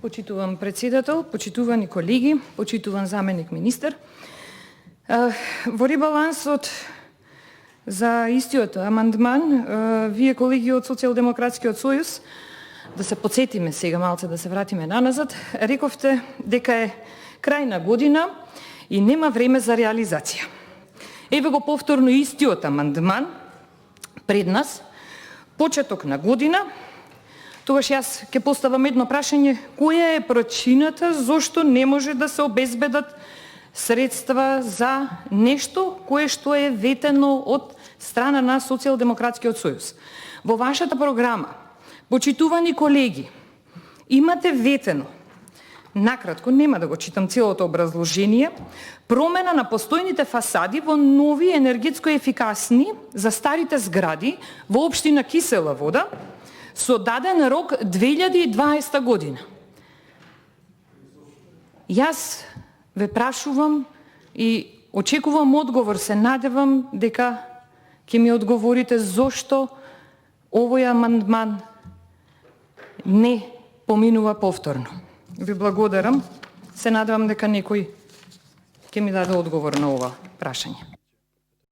Почитуван председател, почитувани колеги, почитуван заменик министер. Во ребалансот за истиот амандман, вие колеги од Социјалдемократскиот сојуз, да се подсетиме сега малце, да се вратиме наназад, рековте дека е крајна година и нема време за реализација. Еве го повторно истиот амандман пред нас, почеток на година. Тогаш јас ќе поставам едно прашање: која е причината зошто не може да се обезбедат средства за нешто кое што е ветено од страна на Социјалдемократскиот сојуз? Во вашата програма, почитувани колеги, имате ветено, накратко, нема да го читам целото образложение, промена на постојните фасади во нови енергетско ефикасни за старите згради во општина Кисела Вода, со даден рок 2020 година. Јас ве прашувам и очекувам одговор, се надевам дека ќе ми одговорите зошто овој амандман не поминува повторно. Ви благодарам, се надевам дека некој ќе ми даде одговор на ова прашање.